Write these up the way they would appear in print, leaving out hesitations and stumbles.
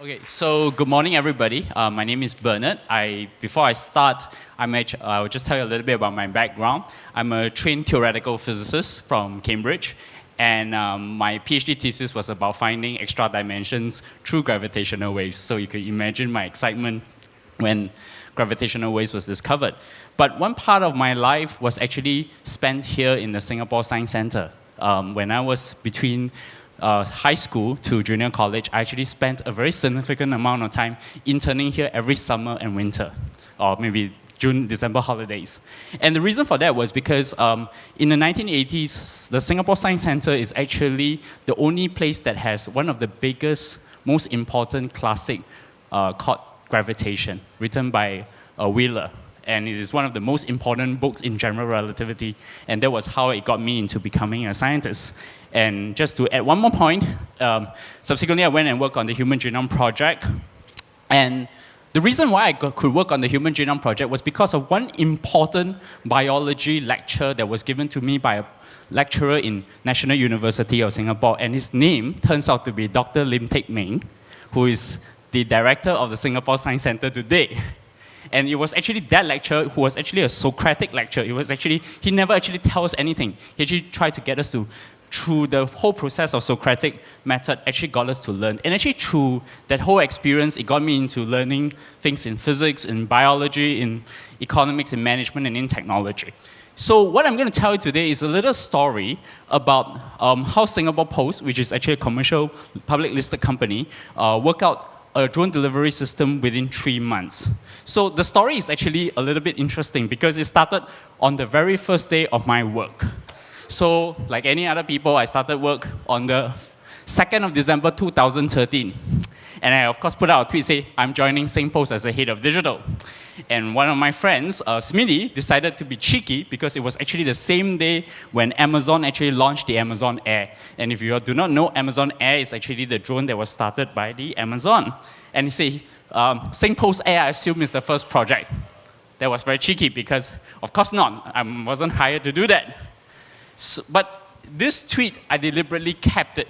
Okay, so good morning, everybody. My name is Bernard. Before I start, I'll just tell you a little bit about my background. I'm a trained theoretical physicist from Cambridge, and my PhD thesis was about finding extra dimensions through gravitational waves. So you could imagine my excitement when gravitational waves was discovered. But one part of my life was actually spent here in the Singapore Science Centre. When I was between high school to junior college, I actually spent a very significant amount of time interning here every summer and winter, or maybe June, December holidays. And the reason for that was because in the 1980s, the Singapore Science Centre is actually the only place that has one of the biggest, most important classic called Gravitation, written by Wheeler. And it is one of the most important books in general relativity. And that was how it got me into becoming a scientist. And just to add one more point, subsequently I went and worked on the Human Genome Project. And the reason why I could work on the Human Genome Project was because of one important biology lecture that was given to me by a lecturer in National University of Singapore. And his name turns out to be Dr. Lim Teck Ming, who is the director of the Singapore Science Centre today. And it was actually that lecture who was actually a Socratic lecture. He never actually tells us anything. He actually tried to get us to, through the whole process of Socratic method, actually got us to learn. And actually through that whole experience, it got me into learning things in physics, in biology, in economics, in management, and in technology. So what I'm going to tell you today is a little story about how Singapore Post, which is actually a commercial public listed company, worked out a drone delivery system within 3 months. So the story is actually a little bit interesting because it started on the very first day of my work. So like any other people, I started work on the 2nd of December 2013. And I, of course, put out a tweet saying, I'm joining SingPost as the head of digital. And one of my friends, Smitty, decided to be cheeky because it was actually the same day when Amazon actually launched the Amazon Air. And if you do not know, Amazon Air is actually the drone that was started by the Amazon. And he said, SingPost Air, I assume, is the first project. That was very cheeky because, of course not, I wasn't hired to do that. So, but this tweet, I deliberately kept it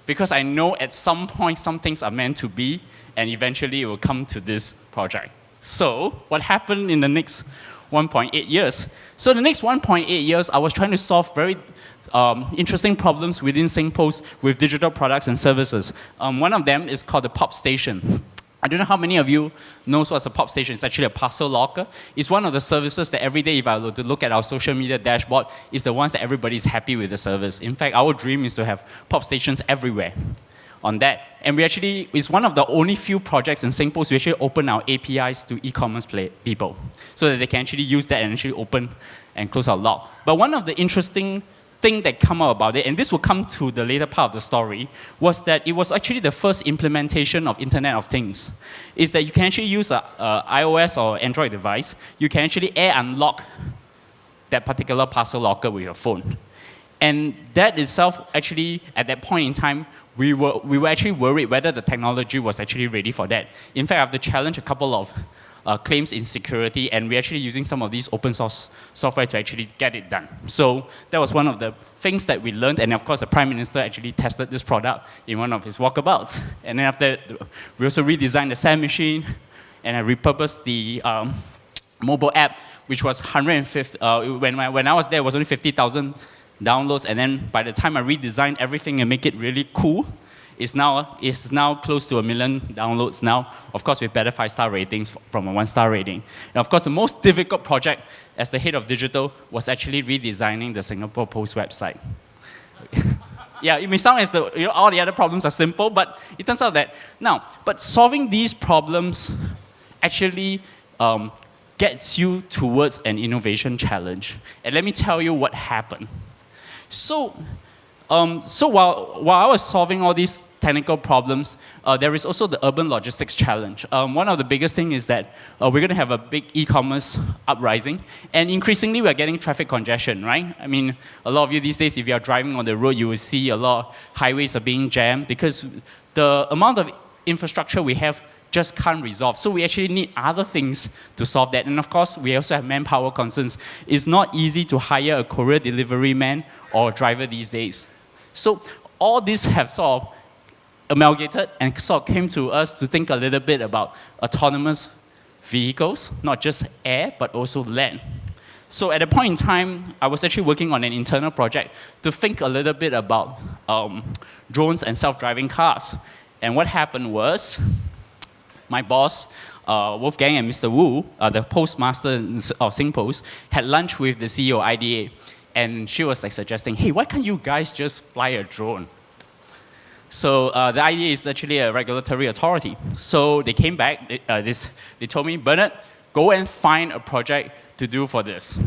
because I know at some point some things are meant to be, and eventually it will come to this project. So what happened in the next 1.8 years? So the next 1.8 years, I was trying to solve very interesting problems within SingPost with digital products and services. One of them is called the Pop Station. I don't know how many of you knows what's a pop station. It's actually a parcel locker. It's one of the services that every day, if I were to look at our social media dashboard, is the ones that everybody's happy with the service. In fact, our dream is to have pop stations everywhere on that. And it's one of the only few projects in SingPost we actually open our APIs to e-commerce people so that they can actually use that and actually open and close our log. But one of the interesting thing that come out about it, and this will come to the later part of the story, was that it was actually the first implementation of Internet of Things. Is that you can actually use an iOS or Android device, you can actually air unlock that particular parcel locker with your phone. And that itself, actually, at that point in time, we were actually worried whether the technology was actually ready for that. In fact, I have to challenge a couple of claims in security, and we're actually using some of these open source software to actually get it done. So that was one of the things that we learned, and of course the Prime Minister actually tested this product in one of his walkabouts. And then after that, we also redesigned the SAM machine, and I repurposed the mobile app, which was 150, when I was there, it was only 50,000 downloads, and then by the time I redesigned everything and make it really cool, it's now close to 1 million downloads now, of course with better 5-star ratings from a 1-star rating. And of course the most difficult project as the head of digital was actually redesigning the Singapore Post website. Yeah, it may sound as though all the other problems are simple, but it turns out that, but solving these problems actually gets you towards an innovation challenge. And let me tell you what happened. So while I was solving all these technical problems, there is also the urban logistics challenge. One of the biggest things is that we're going to have a big e-commerce uprising, and increasingly we're getting traffic congestion, right? I mean, a lot of you these days, if you're driving on the road, you will see a lot of highways are being jammed because the amount of infrastructure we have just can't resolve. So we actually need other things to solve that. And of course, we also have manpower concerns. It's not easy to hire a courier delivery man or driver these days. So all these have sort of amalgamated and sort of came to us to think a little bit about autonomous vehicles, not just air, but also land. So at a point in time, I was actually working on an internal project to think a little bit about drones and self-driving cars. And what happened was, my boss, Wolfgang and Mr. Wu, the postmaster of SingPost, had lunch with the CEO of IDA. And she was like suggesting, hey, why can't you guys just fly a drone? So the IDA is actually a regulatory authority. So they came back, they told me, Bernard, go and find a project to do for this.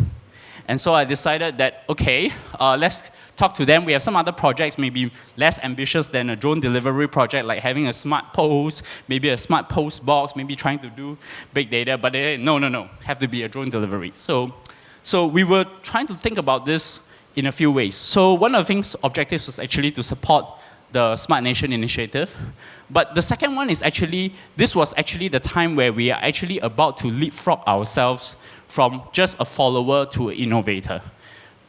And so I decided that, okay, let's talk to them. We have some other projects, maybe less ambitious than a drone delivery project, like having a smart post, maybe a smart post box, maybe trying to do big data, but they said, no, have to be a drone delivery. So we were trying to think about this in a few ways. So one of the things, objectives was actually to support the Smart Nation initiative. But the second one is actually, this was actually the time where we are actually about to leapfrog ourselves from just a follower to an innovator.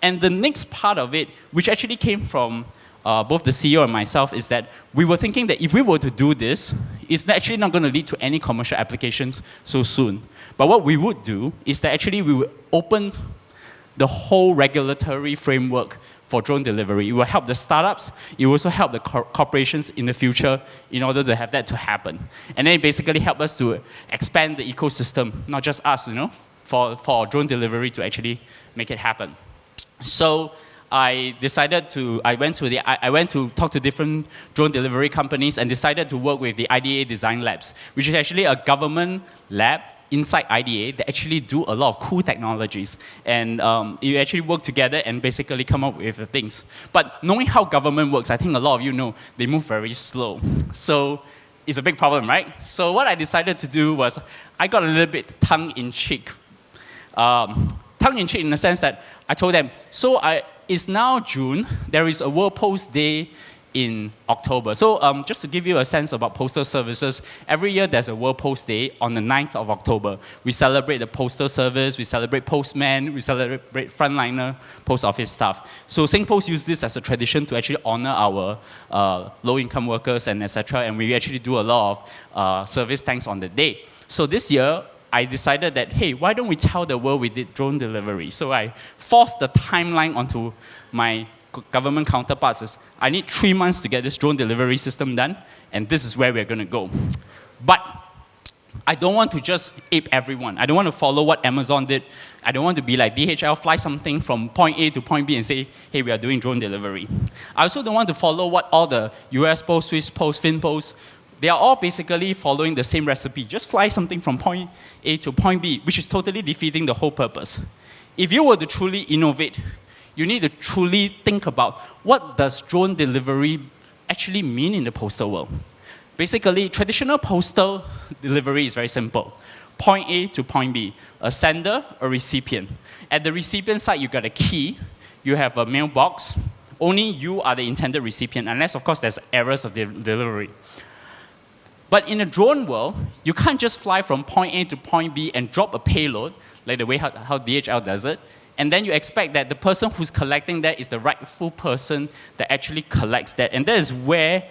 And the next part of it, which actually came from both the CEO and myself, is that we were thinking that if we were to do this, it's actually not going to lead to any commercial applications so soon. But what we would do is that actually we would open the whole regulatory framework for drone delivery. It will help the startups. It will also help the corporations in the future in order to have that to happen. And then it basically help us to expand the ecosystem, not just us, for drone delivery to actually make it happen. So I went to talk to different drone delivery companies and decided to work with the IDA Design Labs, which is actually a government lab inside IDA that actually do a lot of cool technologies. And you actually work together and basically come up with the things. But knowing how government works, I think a lot of you know, they move very slow. So it's a big problem, right? So what I decided to do was, I got a little bit tongue-in-cheek. Tongue-in-cheek in the sense that I told them, it's now June, there is a World Post Day in October. So just to give you a sense about postal services, every year there's a World Post Day on the 9th of October. We celebrate the postal service, we celebrate postmen, we celebrate frontliner post office staff. So SingPost used this as a tradition to actually honor our low-income workers and etc. And we actually do a lot of service thanks on the day. So this year, I decided that, hey, why don't we tell the world we did drone delivery? So I forced the timeline onto my government counterparts. I need 3 months to get this drone delivery system done, and this is where we're going to go. But I don't want to just ape everyone. I don't want to follow what Amazon did. I don't want to be like DHL, fly something from point A to point B and say, hey, we are doing drone delivery. I also don't want to follow what all the US Post, Swiss Post, FinPost, they are all basically following the same recipe. Just fly something from point A to point B, which is totally defeating the whole purpose. If you were to truly innovate, you need to truly think about what does drone delivery actually mean in the postal world. Basically, traditional postal delivery is very simple. Point A to point B, a sender, a recipient. At the recipient side, you got a key, you have a mailbox. Only you are the intended recipient, unless, of course, there's errors of delivery. But in a drone world, you can't just fly from point A to point B and drop a payload, like the way how DHL does it, and then you expect that the person who's collecting that is the rightful person that actually collects that. And that is where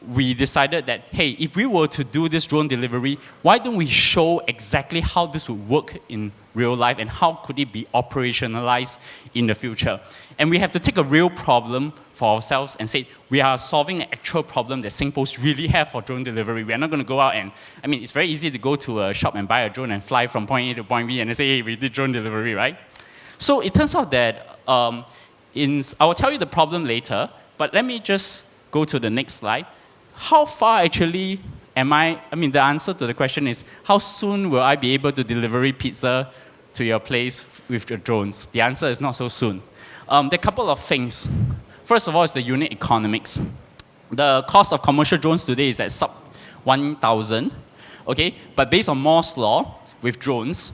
we decided that, hey, if we were to do this drone delivery, why don't we show exactly how this would work in real life and how could it be operationalized in the future? And we have to take a real problem for ourselves and say, we are solving an actual problem that SingPost really have for drone delivery. We are not going to go out and, it's very easy to go to a shop and buy a drone and fly from point A to point B and say, hey, we did drone delivery, right? So it turns out that, I will tell you the problem later, but let me just go to the next slide. How far actually am the answer to the question is, how soon will I be able to deliver pizza to your place with the drones? The answer is not so soon. There are a couple of things. First of all, it's the unit economics. The cost of commercial drones today is at sub 1,000, okay? But based on Moore's law with drones,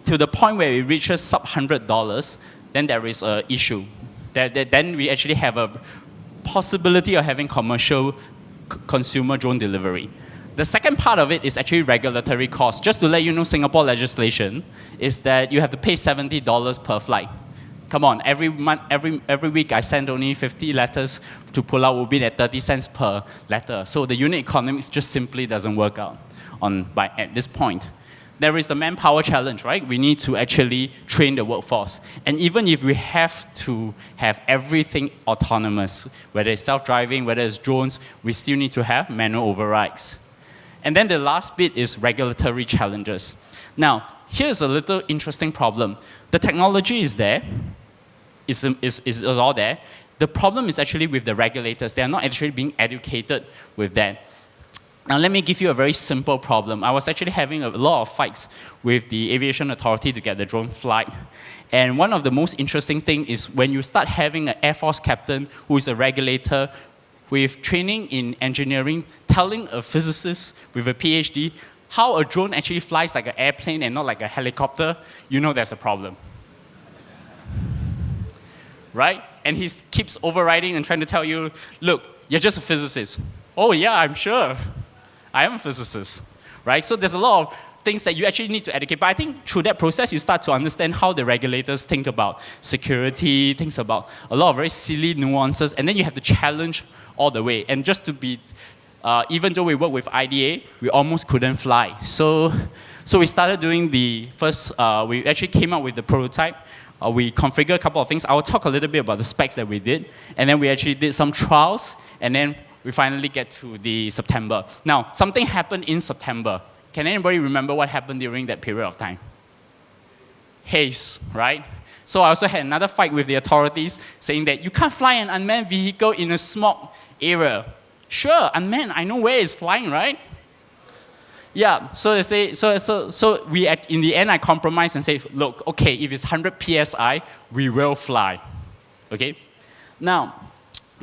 to the point where it reaches sub $100, then there is an issue. Then we actually have a possibility of having commercial consumer drone delivery. The second part of it is actually regulatory costs. Just to let you know, Singapore legislation is that you have to pay $70 per flight. Come on, every week I send only 50 letters to Pulau Ubin at 30 cents per letter. So the unit economics just simply doesn't work out at this point. There is the manpower challenge, right? We need to actually train the workforce. And even if we have to have everything autonomous, whether it's self-driving, whether it's drones, we still need to have manual overrides. And then the last bit is regulatory challenges. Now, here's a little interesting problem. The technology is there, is all there. The problem is actually with the regulators. They are not actually being educated with that. Now, let me give you a very simple problem. I was actually having a lot of fights with the aviation authority to get the drone flight. And one of the most interesting things is when you start having an Air Force captain who is a regulator with training in engineering, telling a physicist with a PhD how a drone actually flies like an airplane and not like a helicopter, you know there's a problem. Right? And he keeps overriding and trying to tell you, look, you're just a physicist. Oh yeah, I'm sure. I am a physicist. Right? So there's a lot of things that you actually need to educate. But I think through that process, you start to understand how the regulators think about security, thinks about a lot of very silly nuances, and then you have to challenge all the way. And just to be, even though we work with IDA, we almost couldn't fly. So we started doing the first, we actually came up with the prototype. We configured a couple of things. I will talk a little bit about the specs that we did. And then we actually did some trials, and then we finally get to the September. Now, something happened in September. Can anybody remember what happened during that period of time? Haze, right? So I also had another fight with the authorities saying that you can't fly an unmanned vehicle in a smog area. Sure, unmanned, I know where it's flying, right? Yeah, so they say, so we in the end I compromised and say, look, okay, if it's 100 PSI, we will fly, okay? Now,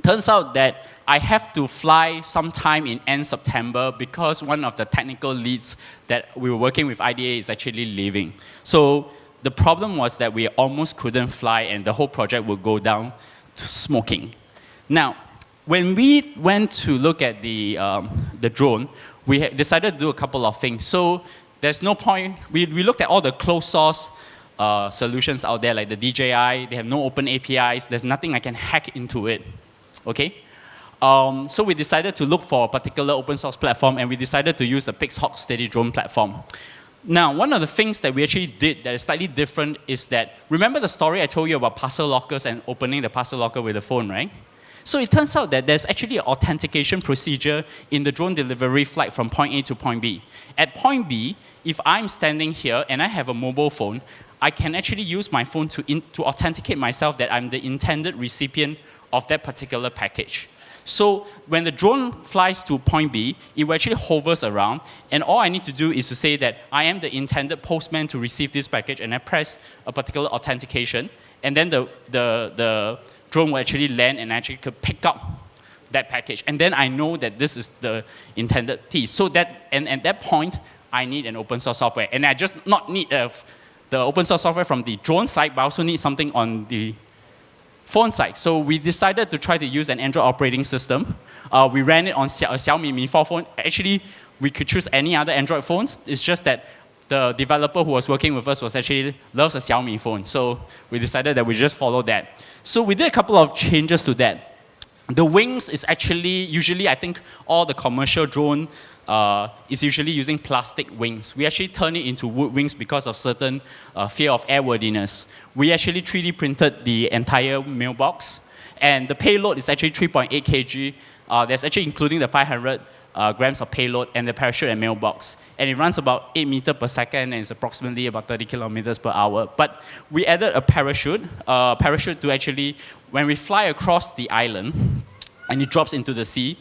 turns out that I have to fly sometime in end September because one of the technical leads that we were working with IDA is actually leaving. So the problem was that we almost couldn't fly and the whole project would go down to smoking. Now, when we went to look at the drone, we decided to do a couple of things. So there's no point, we looked at all the closed source solutions out there like the DJI, they have no open APIs, there's nothing I can hack into it, okay? So we decided to look for a particular open source platform and we decided to use the Pixhawk Steady Drone platform. Now, one of the things that we actually did that is slightly different is that, remember the story I told you about parcel lockers and opening the parcel locker with a phone, right? So it turns out that there's actually an authentication procedure in the drone delivery flight from point A to point B. At point B, if I'm standing here and I have a mobile phone, I can actually use my phone to authenticate myself that I'm the intended recipient of that particular package. So when the drone flies to point B, it actually hovers around, and all I need to do is to say that I am the intended postman to receive this package, and I press a particular authentication, and then the drone will actually land and actually could pick up that package. And then I know that this is the intended piece. So that, and at that point, I need an open source software. And I just not need the open source software from the drone side, but I also need something on the phone side. So we decided to try to use an Android operating system. We ran it on a Xiaomi Mi 4 phone. Actually, we could choose any other Android phones. It's just that the developer who was working with us loves a Xiaomi phone. So we decided that we just follow that. So we did a couple of changes to that. The wings is actually, usually I think all the commercial drone is usually using plastic wings. We actually turn it into wood wings because of certain fear of airworthiness. We actually 3D printed the entire mailbox, and the payload is actually 3.8 kg. That's actually including the 500 grams of payload and the parachute and mailbox. And it runs about 8 meters per second and it's approximately about 30 kilometers per hour. But we added a parachute to actually, when we fly across the island and it drops into the sea,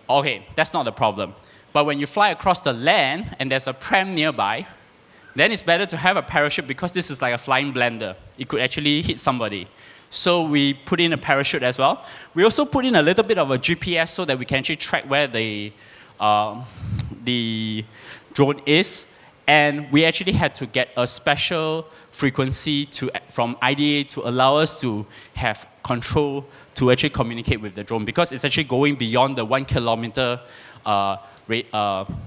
okay, that's not a problem. But when you fly across the land and there's a pram nearby, then it's better to have a parachute because this is like a flying blender. It could actually hit somebody. So we put in a parachute as well. We also put in a little bit of a GPS so that we can actually track where the drone is. And we actually had to get a special frequency from IDA to allow us to have control to actually communicate with the drone because it's actually going beyond the 1 kilometer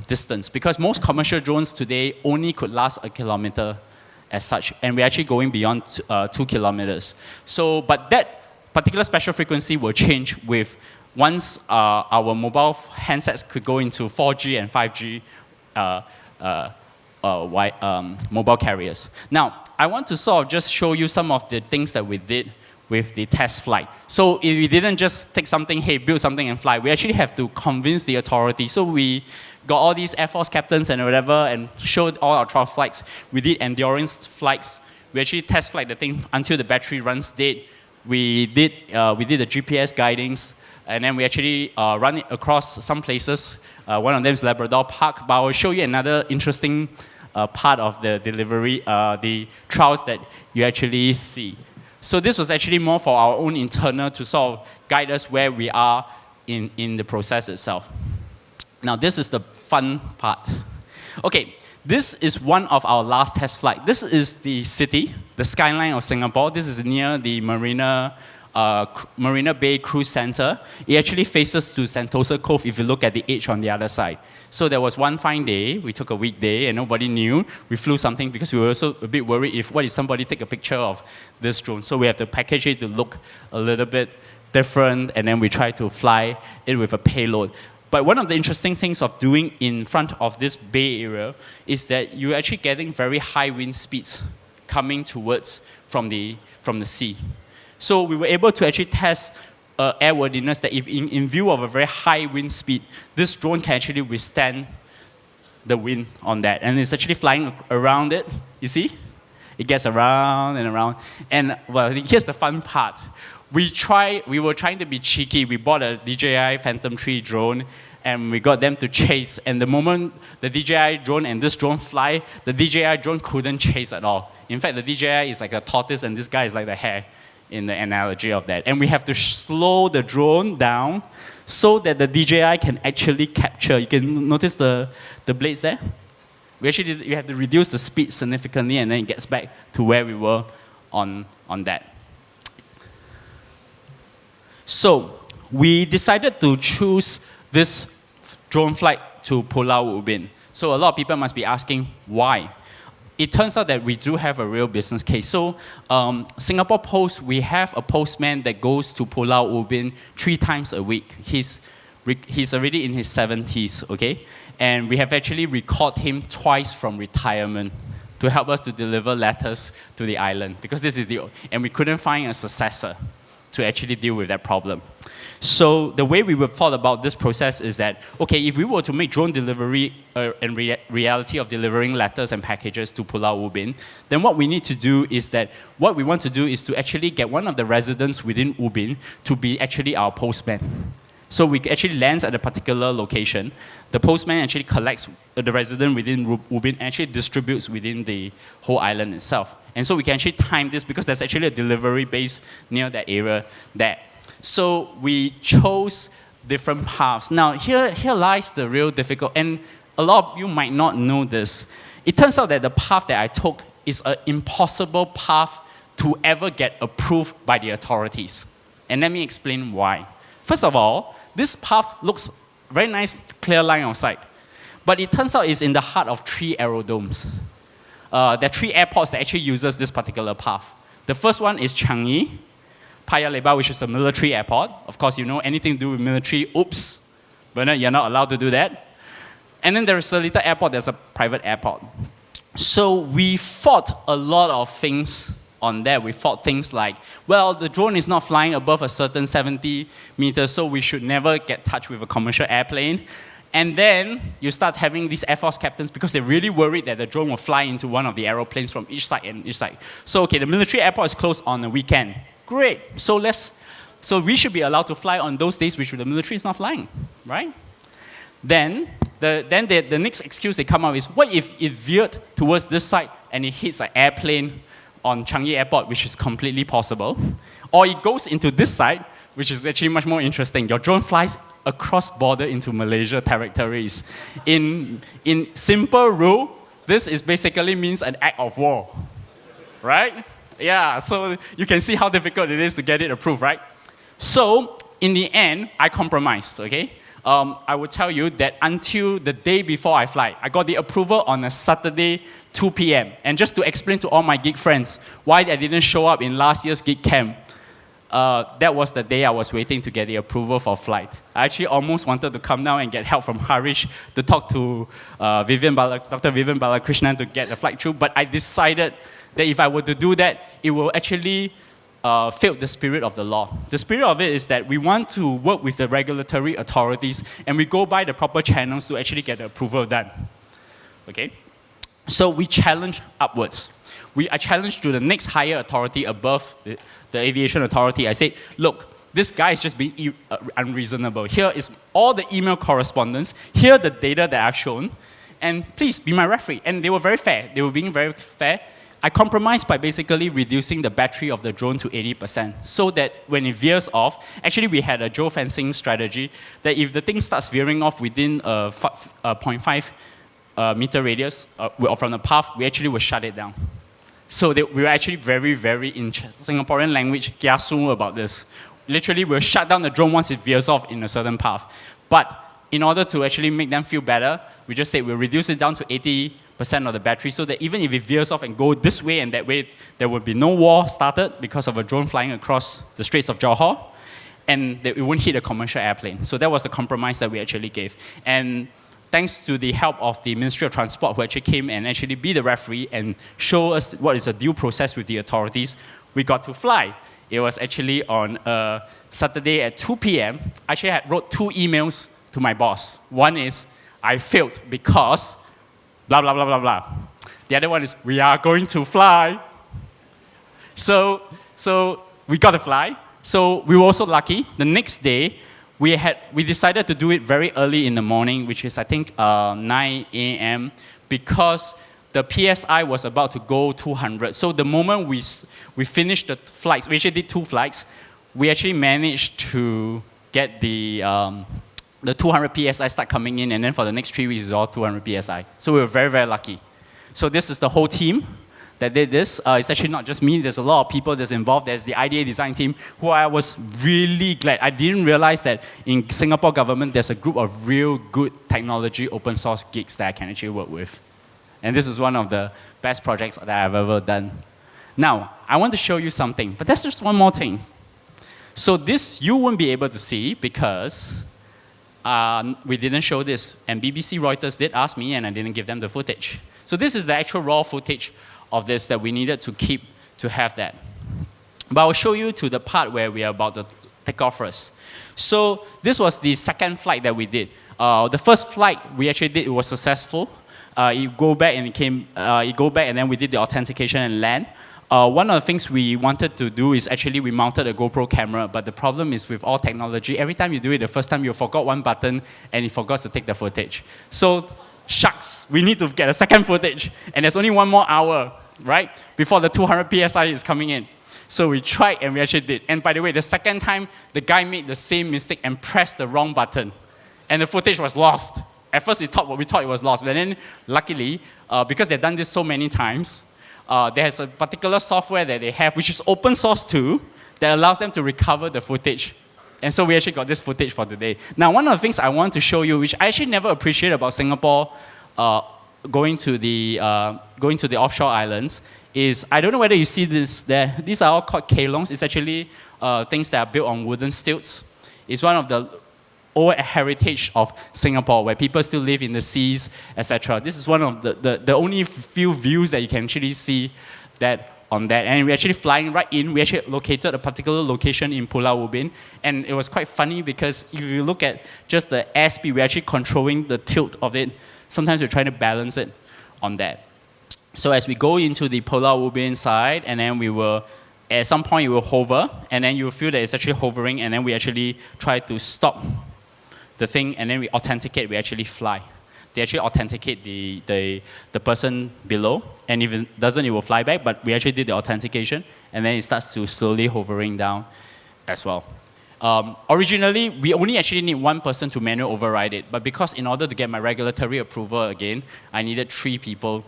distance. Because most commercial drones today only could last 1 kilometer as such, and we're actually going beyond 2 kilometers. So, but that particular special frequency will change with once our mobile handsets could go into 4G and 5G mobile carriers. Now, I want to sort of just show you some of the things that we did with the test flight. So we didn't just take something, hey, build something and fly. We actually have to convince the authority. So we got all these Air Force captains and whatever and showed all our trial flights. We did endurance flights. We actually test flight the thing until the battery runs dead. We did the GPS guidings, and then we actually run it across some places. One of them is Labrador Park, but I will show you another interesting part of the delivery, the trials that you actually see. So this was actually more for our own internal to sort of guide us where we are in the process itself. Now this is the fun part. Okay, this is one of our last test flights. This is the city, the skyline of Singapore. This is near the Marina Bay Cruise Center. It actually faces to Sentosa Cove if you look at the edge on the other side. So there was one fine day, we took a weekday and nobody knew. We flew something because we were also a bit worried what if somebody take a picture of this drone. So we have to package it to look a little bit different, and then we try to fly it with a payload. But one of the interesting things of doing in front of this bay area is that you're actually getting very high wind speeds coming towards from the sea. So we were able to actually test airworthiness that if in view of a very high wind speed, this drone can actually withstand the wind on that. And it's actually flying around it, you see? It gets around and around. And well, here's the fun part. We were trying to be cheeky. We bought a DJI Phantom 3 drone, and we got them to chase. And the moment the DJI drone and this drone fly, the DJI drone couldn't chase at all. In fact, the DJI is like a tortoise, and this guy is like the hare, in the analogy of that. And we have to slow the drone down so that the DJI can actually capture. You can notice the blades there? We have to reduce the speed significantly, and then it gets back to where we were on that. So we decided to choose this drone flight to Pulau Ubin. So a lot of people must be asking why. It turns out that we do have a real business case. So Singapore Post, we have a postman that goes to Pulau Ubin 3 times a week. He's already in his 70s, okay? And we have actually recalled him twice from retirement to help us to deliver letters to the island, because and we couldn't find a successor to actually deal with that problem. So the way we thought about this process is that, okay, if we were to make drone delivery and reality of delivering letters and packages to Pulau Ubin, then what we need to do is that, what we want to do is to actually get one of the residents within Ubin to be actually our postman. So we actually lands at a particular location. The postman actually collects the resident within Ubin and actually distributes within the whole island itself. And so we can actually time this because there's actually a delivery base near that area there. So we chose different paths. Now here lies the real difficult, and a lot of you might not know this. It turns out that the path that I took is an impossible path to ever get approved by the authorities. And let me explain why. First of all, this path looks very nice, clear line of sight. But it turns out it's in the heart of 3 aerodomes. There are 3 airports that actually uses this particular path. The first one is Changi, Paya Lebar, which is a military airport. Of course, you know, anything to do with military, oops, Bernard, you're not allowed to do that. And then there is Seletar Airport, there's a private airport. So we fought a lot of things on that. We thought things like, well, the drone is not flying above a certain 70 meters, so we should never get touched with a commercial airplane. And then you start having these Air Force captains because they're really worried that the drone will fly into one of the aeroplanes from each side and each side. So, okay, the military airport is closed on the weekend. Great. So we should be allowed to fly on those days which the military is not flying, right? Then the next excuse they come up is, what if it veered towards this side and it hits an airplane on Changi Airport, which is completely possible, or it goes into this side, which is actually much more interesting. Your drone flies across border into Malaysia territories. In simple rule, this is basically means an act of war, right? Yeah, so you can see how difficult it is to get it approved, right? So in the end, I compromised, okay? I will tell you that until the day before I fly, I got the approval on a Saturday, 2 p.m. And just to explain to all my geek friends why I didn't show up in last year's geek camp, that was the day I was waiting to get the approval for flight. I actually almost wanted to come down and get help from Harish to talk to Dr. Vivian Balakrishnan to get the flight through, but I decided that if I were to do that, it will actually fail the spirit of the law. The spirit of it is that we want to work with the regulatory authorities and we go by the proper channels to actually get the approval done. Okay? So we challenge upwards. I challenged to the next higher authority above the aviation authority. I said, look, this guy is just being unreasonable. Here is all the email correspondence. Here are the data that I've shown. And please be my referee. And they were very fair. They were being very fair. I compromised by basically reducing the battery of the drone to 80% so that when it veers off, actually we had a geofencing strategy that if the thing starts veering off within a 0.5 meter radius from the path, we actually will shut it down. So we were actually very, very, in Singaporean language, kiasu about this. Literally, we'll shut down the drone once it veers off in a certain path. But in order to actually make them feel better, we just said we'll reduce it down to 80% of the battery so that even if it veers off and go this way and that way, there will be no war started because of a drone flying across the Straits of Johor, and that it won't hit a commercial airplane. So that was the compromise that we actually gave. And thanks to the help of the Ministry of Transport, who actually came and actually be the referee and show us what is a due process with the authorities, we got to fly. It was actually on a Saturday at 2 p.m. Actually, I wrote 2 emails to my boss. One is, I failed because blah, blah, blah, blah, blah. The other one is, we are going to fly. So we got to fly. So we were also lucky. The next day, we decided to do it very early in the morning, which is, I think, 9 a.m., because the PSI was about to go 200. So the moment we finished the flights, we actually did 2 flights, we actually managed to get the 200 PSI start coming in, and then for the next 3 weeks, it's all 200 PSI. So we were very, very lucky. So this is the whole team that did this. It's actually not just me. There's a lot of people that's involved. There's the IDA design team, who I was really glad. I didn't realize that in Singapore government, there's a group of real good technology open source geeks that I can actually work with. And this is one of the best projects that I've ever done. Now, I want to show you something, but there's just one more thing. So this you won't be able to see because we didn't show this. And BBC Reuters did ask me, and I didn't give them the footage. So this is the actual raw footage of this that we needed to keep to have that. But I'll show you to the part where we are about to take off first. So this was the second flight that we did. The first flight we actually did, it was successful. It go back and then we did the authentication and land. One of the things we wanted to do is actually we mounted a GoPro camera, but the problem is with all technology, every time you do it the first time you forgot one button and you forgot to take the footage. So shucks, we need to get a second footage, and there's only 1 more hour, right, before the 200 PSI is coming in. So we tried and we actually did. And by the way, the second time, the guy made the same mistake and pressed the wrong button, and the footage was lost. At first we thought it was lost, but then luckily, because they've done this so many times, there's a particular software that they have, which is open source too, that allows them to recover the footage. And so we actually got this footage for today. Now, one of the things I want to show you, which I actually never appreciate about Singapore going to the offshore islands, is, I don't know whether you see this there. These are all called kelongs. It's actually things that are built on wooden stilts. It's one of the old heritage of Singapore, where people still live in the seas, etc. This is one of the only few views that you can actually see that on that. And we're actually flying right in. We actually located a particular location in Pulau Ubin. And it was quite funny because if you look at just the airspeed, we're actually controlling the tilt of it. Sometimes we're trying to balance it on that. So as we go into the Pulau Ubin side, and then we will, at some point, you will hover, and then you will feel that it's actually hovering, and then we actually try to stop the thing, and then we authenticate, we actually fly. They actually authenticate the person below, and if it doesn't, it will fly back, but we actually did the authentication, and then it starts to slowly hovering down as well. Originally, we only actually need 1 person to manually override it, but because in order to get my regulatory approval again, I needed 3 people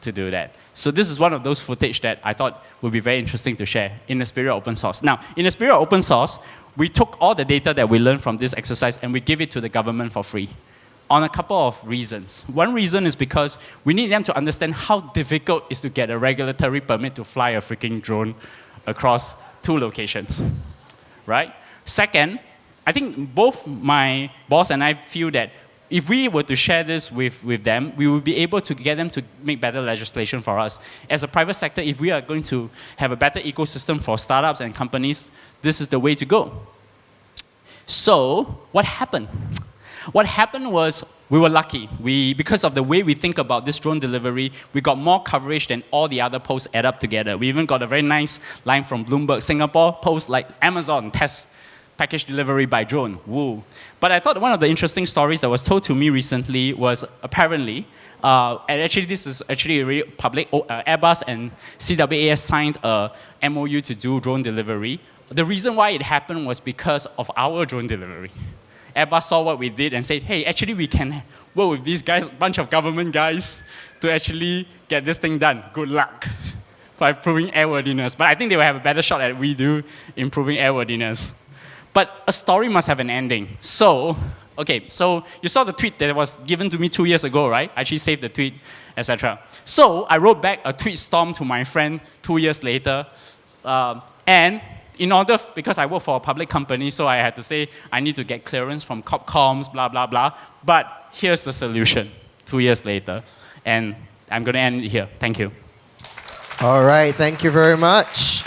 to do that. So this is one of those footage that I thought would be very interesting to share in the spirit of open source. Now, in the spirit of open source, we took all the data that we learned from this exercise and we give it to the government for free on a couple of reasons. One reason is because we need them to understand how difficult it is to get a regulatory permit to fly a freaking drone across 2 locations, right? Second, I think both my boss and I feel that if we were to share this with them, we would be able to get them to make better legislation for us. As a private sector, if we are going to have a better ecosystem for startups and companies, this is the way to go. So, what happened? What happened was we were lucky. Because of the way we think about this drone delivery, we got more coverage than all the other posts add up together. We even got a very nice line from Bloomberg Singapore, posts like Amazon tests package delivery by drone. Woo. But I thought one of the interesting stories that was told to me recently was apparently, and actually this is actually really public, Airbus and CWAS signed a MOU to do drone delivery. The reason why it happened was because of our drone delivery. Airbus saw what we did and said, hey, actually we can work with these guys, a bunch of government guys, to actually get this thing done. Good luck by improving airworthiness. But I think they will have a better shot at we do improving airworthiness. But a story must have an ending. So, okay, so you saw the tweet that was given to me 2 years ago, right? I actually saved the tweet, etc. So I wrote back a tweet storm to my friend 2 years later. And in order, because I work for a public company, so I had to say, I need to get clearance from Copcoms, blah, blah, blah. But here's the solution 2 years later. And I'm going to end it here. Thank you. All right, thank you very much.